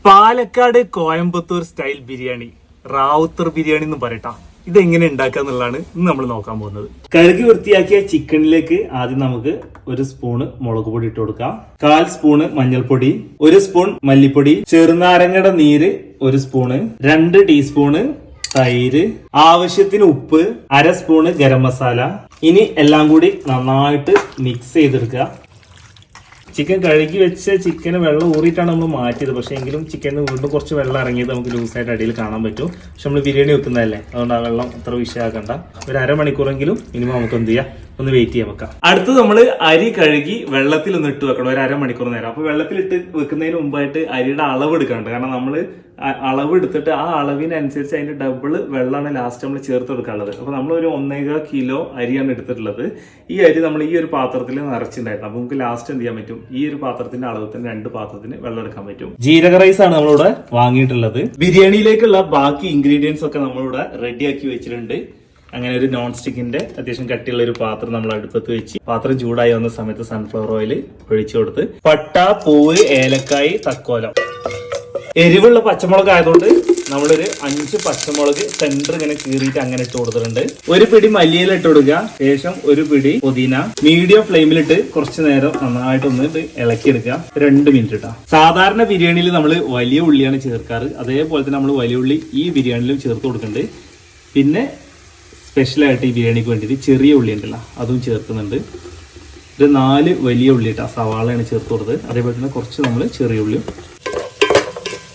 Palakkad Coimbatore style biryani, Rawther biryani എന്ന് പറയട്ടാ. ഇതെങ്ങനെ ഉണ്ടാക്കുക എന്നുള്ളതാണ് ഇന്ന് നമ്മൾ നോക്കാൻ പോകുന്നത്. കഴുകി വൃത്തിയാക്കിയ ചിക്കനിലേക്ക് ആദ്യം നമുക്ക് 1 സ്പൂണ് മുളക് പൊടി ഇട്ട് കൊടുക്കാം, 1/4 സ്പൂണ് മഞ്ഞൾപ്പൊടി, 1 സ്പൂൺ മല്ലിപ്പൊടി, ചെറുനാരങ്ങയുടെ നീര് 1 സ്പൂണ്, 2 ടീസ്പൂണ് തൈര്, ആവശ്യത്തിന് ഉപ്പ്, 1/2 സ്പൂണ് ഗരം മസാല. ഇനി എല്ലാം കൂടി നന്നായിട്ട് മിക്സ് ചെയ്തെടുക്കുക. ചിക്കൻ കഴുകി വെച്ച ചിക്കന് വെള്ളം ഊറിയിട്ടാണ് നമ്മൾ മാറ്റിയത്. പക്ഷെ എങ്കിലും ചിക്കന് വീണ്ടും കുറച്ച് വെള്ളം ഇറങ്ങിയത് നമുക്ക് ലൂസായിട്ട് അടിയിൽ കാണാൻ പറ്റും. പക്ഷെ നമ്മൾ ബിരിയാണി വെക്കുന്നതല്ലേ, അതുകൊണ്ട് ആ വെള്ളം അത്ര വിഷയമാക്കണ്ട. ഒരു അരമണിക്കൂറെങ്കിലും മിനിമം നമുക്ക് എന്ത് ചെയ്യാം, ഒന്ന് വെയിറ്റ് ചെയ്യാൻ വെക്കാം. അടുത്ത് നമ്മൾ അരി കഴുകി വെള്ളത്തിൽ ഒന്ന് ഇട്ട് വെക്കണം ഒരു അരമണിക്കൂർ നേരം. അപ്പൊ വെള്ളത്തിലിട്ട് വെക്കുന്നതിന് മുമ്പായിട്ട് അരിയുടെ അളവ് എടുക്കാനുണ്ട്. കാരണം നമ്മൾ അളവ് എടുത്തിട്ട് ആ അളവിനനുസരിച്ച് അതിന്റെ ഡബിള് വെള്ളമാണ് ലാസ്റ്റ് നമ്മൾ ചേർത്ത് എടുക്കാനുള്ളത്. അപ്പൊ നമ്മൾ ഒരു 1.25 കിലോ അരിയാണ് എടുത്തിട്ടുള്ളത്. ഈ അരി നമ്മൾ ഈ ഒരു പാത്രത്തിൽ നിറച്ചിട്ടുണ്ടായിരുന്നു. അപ്പൊ നമുക്ക് ലാസ്റ്റ് എന്ത് ചെയ്യാൻ പറ്റും, ഈ ഒരു പാത്രത്തിന്റെ അളവത്തിന് 2 പാത്രത്തിന് വെള്ളം എടുക്കാൻ പറ്റും. ജീരക റൈസ് ആണ് നമ്മളിവിടെ വാങ്ങിയിട്ടുള്ളത്. ബിരിയാണിയിലേക്കുള്ള ബാക്കി ഇൻഗ്രീഡിയൻസ് ഒക്കെ നമ്മളിവിടെ റെഡിയാക്കി വെച്ചിട്ടുണ്ട്. അങ്ങനെ ഒരു നോൺ സ്റ്റിക്കിന്റെ അത്യാവശ്യം കട്ടിയുള്ള ഒരു പാത്രം നമ്മൾ അടുപ്പത്ത് വെച്ച്, പാത്രം ചൂടായി വന്ന സമയത്ത് സൺഫ്ലവർ ഓയിൽ ഒഴിച്ചു കൊടുത്ത്, പട്ട, പൂവ്, ഏലക്കായി, തക്കോലം, എരിവുള്ള പച്ചമുളക് ആയതുകൊണ്ട് നമ്മളൊരു 5 പച്ചമുളക് സെന്റർ ഇങ്ങനെ കീറിയിട്ട് അങ്ങനെ ഇട്ട് കൊടുത്തിട്ടുണ്ട്. 1 പിടി മല്ലിയില ഇട്ട് കൊടുക്കുക. ശേഷം 1 പിടി പുതിന. മീഡിയം ഫ്ലെയിമിലിട്ട് കുറച്ച് നേരം നന്നായിട്ടൊന്ന് ഇളക്കിയെടുക്കുക. 2 മിനിറ്റ് ഇട്ടാ. സാധാരണ ബിരിയാണിയിൽ നമ്മൾ വലിയ ഉള്ളിയാണ് ചേർക്കാറ്. അതേപോലെ തന്നെ നമ്മൾ വലിയ ഉള്ളി ഈ ബിരിയാണിയിലും ചേർത്ത് കൊടുക്കുന്നുണ്ട്. പിന്നെ സ്പെഷ്യലായിട്ട് ഈ ബിരിയാണിക്ക് വേണ്ടിയിട്ട് ചെറിയ ഉള്ളി ഉണ്ടല്ലോ, അതും ചേർക്കുന്നുണ്ട്. ഒരു 4 വലിയ ഉള്ളി ഇട്ടാ, സവാളയാണ് ചേർത്ത് കൊടുത്തത്. അതേപോലെ തന്നെ കുറച്ച് നമ്മൾ ചെറിയ ഉള്ളിയും.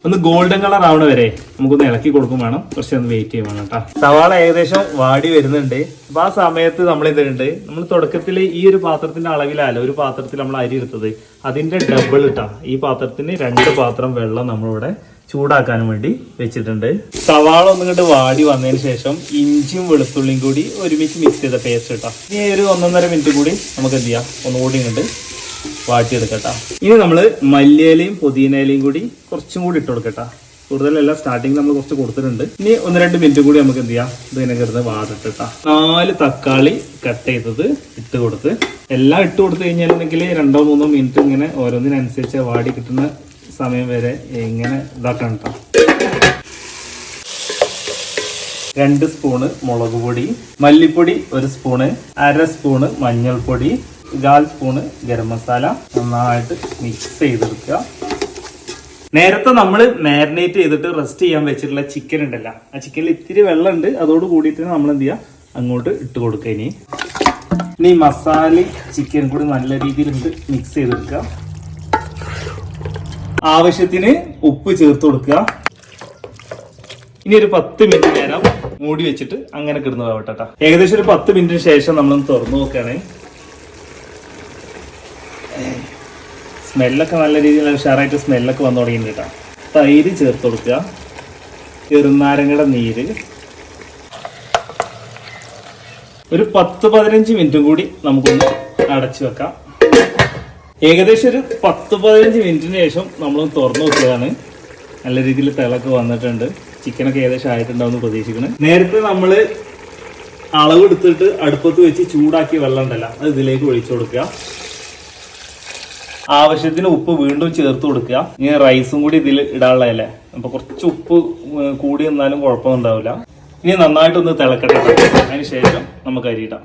ഒന്ന് ഗോൾഡൻ കളർ ആവണ വരെ നമുക്കൊന്ന് ഇളക്കി കൊടുക്കും വേണം. കുറച്ച് ഒന്ന് വെയിറ്റ് ചെയ്യും വേണം കേട്ടോ. സവാള ഏകദേശം വാടി വരുന്നുണ്ട്. അപ്പൊ ആ സമയത്ത് നമ്മൾ എന്തുണ്ട്, നമ്മൾ തുടക്കത്തിൽ ഈ ഒരു പാത്രത്തിന്റെ അളവിലല്ല ഒരു പാത്രത്തിൽ നമ്മൾ അരി എടുത്തത്, അതിന്റെ ഡബിൾ ഇട്ടാ. ഈ പാത്രത്തിന് 2 പാത്രം വെള്ളം നമ്മളിവിടെ ചൂടാക്കാനും വേണ്ടി വെച്ചിട്ടുണ്ട്. സവാള ഒന്നിങ്ങോട്ട് വാടി വന്നതിന് ശേഷം ഇഞ്ചിയും വെളുത്തുള്ളിയും കൂടി ഒരുമിച്ച് മിക്സ് ചെയ്ത പേസ്റ്റ് ഇട്ടാ. ഇനി ഒരു 1.5 മിനിറ്റ് കൂടി നമുക്ക് എന്ത് ചെയ്യാം, ഒന്നുകൂടി ഇങ്ങോട്ട് വാട്ടിയെടുക്കട്ടാ. ഇനി നമ്മൾ മല്ലിയിലയും പുതിനയിലയും കൂടി കുറച്ചും കൂടി ഇട്ട് കൊടുക്കട്ടാ. കൂടുതലല്ല, സ്റ്റാർട്ടിങ് നമ്മൾ കുറച്ച് കൊടുത്തിട്ടുണ്ട്. ഇനി 1-2 മിനിറ്റ് കൂടി നമുക്ക് എന്ത് ചെയ്യാം, ഇതിനെ കിടന്ന് വാടിട്ടാ. 4 തക്കാളി കട്ട് ചെയ്തത് ഇട്ട് കൊടുത്ത്, എല്ലാം ഇട്ട് കൊടുത്തു കഴിഞ്ഞാൽ 2-3 മിനിറ്റ് ഇങ്ങനെ ഓരോന്നിനനുസരിച്ച് വാടി കിട്ടുന്ന സമയം വരെ ഇങ്ങനെ ഇതാക്കണം കേട്ടോ. 2 സ്പൂണ് മുളക് പൊടി, മല്ലിപ്പൊടി 1 സ്പൂണ്, 1/2 സ്പൂണ് മഞ്ഞൾപ്പൊടി, 1/4 സ്പൂണ് ഗരം മസാല. നന്നായിട്ട് മിക്സ് ചെയ്തെടുക്കുക. നേരത്തെ നമ്മൾ മാരിനേറ്റ് ചെയ്തിട്ട് റെസ്റ്റ് ചെയ്യാൻ വെച്ചിട്ടുള്ള ചിക്കൻ ഉണ്ടല്ലോ, ആ ചിക്കനിൽ ഇത്തിരി വെള്ളമുണ്ട്. അതോട് കൂടിയിട്ട് നമ്മൾ എന്ത് ചെയ്യുക, അങ്ങോട്ട് ഇട്ട് കൊടുക്കുക. ഇനി മസാല ചിക്കൻ കൂടി നല്ല രീതിയിൽ മിക്സ് ചെയ്തെടുക്കുക. ആവശ്യത്തിന് ഉപ്പ് ചേർത്ത് കൊടുക്കുക. ഇനി ഒരു 10 മിനിറ്റ് നേരം മൂടി വെച്ചിട്ട് അങ്ങനെ കിടന്ന് വേവട്ടെ. ഏകദേശം ഒരു 10 മിനിറ്റിന് ശേഷം നമ്മളൊന്ന് തുറന്നു നോക്കുകയാണ്. സ്മെല്ലൊക്കെ നല്ല രീതിയിൽ ഉഷാറായിട്ട് സ്മെല്ലൊക്കെ വന്നു തുടങ്ങിയിട്ടുണ്ട് കേട്ടോ. തൈര് ചേർത്ത് കൊടുക്കുക, ചെറുനാരങ്ങയുടെ നീര്. ഒരു 10-15 മിനിറ്റും കൂടി നമുക്കൊന്ന് അടച്ചു വെക്കാം. ഏകദേശം ഒരു 10-15 മിനിറ്റിന് ശേഷം നമ്മൾ തുറന്നു നോക്കിയതാണ്. നല്ല രീതിയിൽ തിളക്ക് വന്നിട്ടുണ്ട്. ചിക്കനൊക്കെ ഏകദേശം ആയിട്ടുണ്ടാവും പ്രതീക്ഷിക്കണം. നേരത്തെ നമ്മൾ അളവെടുത്തിട്ട് അടുപ്പത്ത് വെച്ച് ചൂടാക്കിയ വെള്ളം ഉണ്ടല്ലോ, അത് ഇതിലേക്ക് ഒഴിച്ചു കൊടുക്കുക. ആവശ്യത്തിന് ഉപ്പ് വീണ്ടും ചേർത്ത് കൊടുക്കുക. ഇനി റൈസും കൂടി ഇതിൽ ഇടാനുള്ളതല്ലേ, അപ്പൊ കുറച്ച് ഉപ്പ് കൂടി എന്നാലും കുഴപ്പമൊന്നും ഉണ്ടാവില്ല. ഇനി നന്നായിട്ടൊന്ന് തിളക്കട്ടെ. അതിന് ശേഷം നമുക്ക് അരിയിടാം.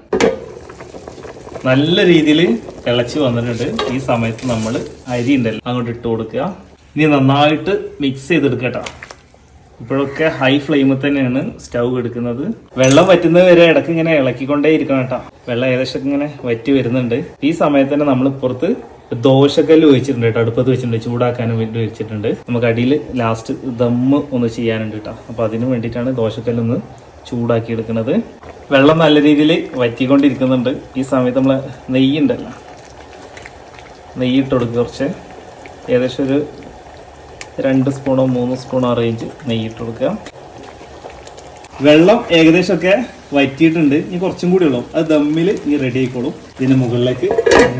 നല്ല രീതിയിൽ തിളച്ച് വന്നിട്ടുണ്ട്. ഈ സമയത്ത് നമ്മൾ അരി ഉണ്ടല്ലോ അങ്ങോട്ട് ഇട്ട് കൊടുക്കുക. ഇനി നന്നായിട്ട് മിക്സ് ചെയ്തെടുക്കട്ടോ. ഇപ്പോഴൊക്കെ ഹൈ ഫ്ലെയിമിൽ തന്നെയാണ് സ്റ്റൗ എടുക്കുന്നത്. വെള്ളം വറ്റുന്നത് വരെ ഇടയ്ക്ക് ഇങ്ങനെ ഇളക്കിക്കൊണ്ടേ ഇരിക്കണം കേട്ടോ. വെള്ളം ഏകദേശം ഇങ്ങനെ വറ്റി വരുന്നുണ്ട്. ഈ സമയത്ത് തന്നെ നമ്മൾ ഇപ്പുറത്ത് ദോശക്കല്ല് വെച്ചിട്ടുണ്ട് കേട്ടോ, അടുപ്പത്ത് വെച്ചിട്ടുണ്ട്, ചൂടാക്കാനും വേണ്ടി വെച്ചിട്ടുണ്ട്. നമുക്ക് അടിയിൽ ലാസ്റ്റ് ദമ്മ് ഒന്ന് ചെയ്യാനുണ്ട് കേട്ടോ. അപ്പൊ അതിന് വേണ്ടിയിട്ടാണ് ദോശക്കല്ലൊന്ന് ചൂടാക്കി എടുക്കുന്നത്. വെള്ളം നല്ല രീതിയിൽ വറ്റിക്കൊണ്ടിരിക്കുന്നുണ്ട്. ഈ സമയത്ത് നമ്മൾ നെയ്യ് ഉണ്ടല്ലോ, നെയ്യ് ഇട്ട് കൊടുക്കുക. കുറച്ച് ഏകദേശം ഒരു 2 സ്പൂണോ 3 സ്പൂണോ റേഞ്ച് നെയ്യ് ഇട്ട് കൊടുക്കുക. വെള്ളം ഏകദേശമൊക്കെ വറ്റിയിട്ടുണ്ട്. ഇനി കുറച്ചും കൂടി ഉള്ളൂ, അത് ദമ്മിൽ ഇനി റെഡി ആയിക്കോളും. ഇതിന് മുകളിലേക്ക്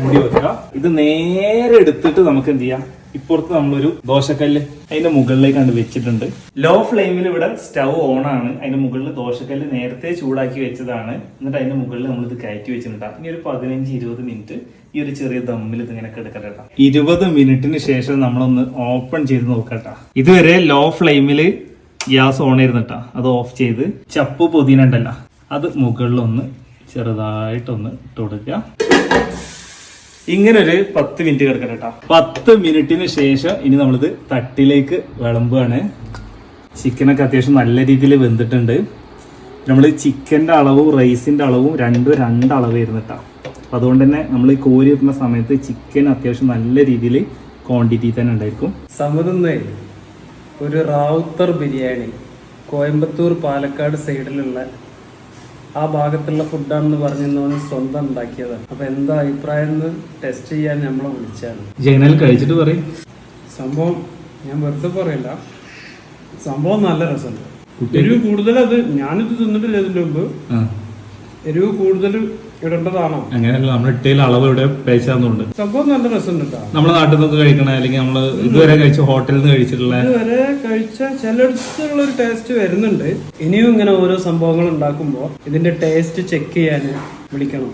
മൂടി വെക്കുക. ഇത് നേരെ എടുത്തിട്ട് നമുക്ക് എന്ത് ചെയ്യാം, ഇപ്പുറത്ത് നമ്മളൊരു ദോശക്കല്ല് അതിന്റെ മുകളിലേക്കാണ് വെച്ചിട്ടുണ്ട്. ലോ ഫ്ലെയിമിൽ ഇവിടെ സ്റ്റൗ ഓൺ ആണ്. അതിന്റെ മുകളിൽ ദോശക്കല്ല് നേരത്തെ ചൂടാക്കി വെച്ചതാണ്. എന്നിട്ട് അതിന്റെ മുകളിൽ നമ്മൾ ഇത് കയറ്റി വെച്ചിട്ടുണ്ടാകും. ഇനി ഒരു 15-20 മിനിറ്റ് ഈ ഒരു ചെറിയ ദമ്മിൽ ഇത് ഇങ്ങനെ കിടക്കട്ടെ. 20 മിനിറ്റിന് ശേഷം നമ്മളൊന്ന് ഓപ്പൺ ചെയ്ത് നോക്കട്ടാ. ഇതുവരെ ലോ ഫ്ലെയിമിൽ ഗ്യാസ് ഓൺ ആയിരുന്നിട്ടാ. അത് ഓഫ് ചെയ്ത് ചപ്പ് പുതിന ഉണ്ടല്ലോ അത് മുകളിലൊന്ന് ചെറുതായിട്ടൊന്ന് ഇട്ട് കൊടുക്കുക. ഇങ്ങനെ ഒരു 10 മിനിറ്റ് കിടക്കട്ടെ. 10 മിനിറ്റിന് ശേഷം ഇനി നമ്മളിത് തട്ടിലേക്ക് വിളമ്പുകയാണ്. ചിക്കനൊക്കെ അത്യാവശ്യം നല്ല രീതിയിൽ വെന്തിട്ടുണ്ട്. നമ്മൾ ചിക്കൻ്റെ അളവും റൈസിൻ്റെ അളവും രണ്ട് അളവായിരുന്നു കേട്ടോ. അപ്പം അതുകൊണ്ട് തന്നെ നമ്മൾ കോരി ഇടുന്ന സമയത്ത് ചിക്കൻ അത്യാവശ്യം നല്ല രീതിയിൽ ക്വാണ്ടിറ്റി തന്നെ ഉണ്ടായിരിക്കും. സമുദ്രന്നേ ഒരു റാവുത്തർ ബിരിയാണി കോയമ്പത്തൂർ പാലക്കാട് സൈഡിലുള്ള ആ ഭാഗത്തുള്ള ഫുഡാണെന്ന് പറഞ്ഞെന്ന് സ്വന്തം ഉണ്ടാക്കിയതാണ്. അപ്പൊ എന്താ അഭിപ്രായം എന്ന് ടെസ്റ്റ് ചെയ്യാൻ നമ്മളെ വിളിച്ചാണ്. ജനൽ കഴിച്ചിട്ട് പറയും. സംഭവം ഞാൻ വെറുതെ പറയില്ല, സംഭവം നല്ല രസമുണ്ട്. എരിവ് കൂടുതൽ അത് ഞാനിത് തിന്നിട്ടില്ല ഇതിന്റെ മുമ്പ്. എരിവ് കൂടുതൽ ഇടേണ്ടതാണോ? അങ്ങനെയല്ല, നമ്മൾ ഇട്ടയിൽ അളവ് ഇവിടെ പേശാന്നുണ്ട്. സംഭവം നല്ല രസമുണ്ട് കേട്ടോ. നമ്മുടെ നാട്ടിൽ നിന്നൊക്കെ കഴിക്കണ അല്ലെങ്കിൽ നമ്മൾ ഇതുവരെ കഴിച്ച ഹോട്ടലിൽ നിന്ന് കഴിച്ചിട്ടുള്ള ഇതുവരെ കഴിച്ച ചിലയിടത്തുള്ള ഒരു ടേസ്റ്റ് വരുന്നുണ്ട്. ഇനിയും ഇങ്ങനെ ഓരോ സംഭവങ്ങൾ ഉണ്ടാക്കുമ്പോൾ ഇതിന്റെ ടേസ്റ്റ് ചെക്ക് ചെയ്യാൻ വിളിക്കണം.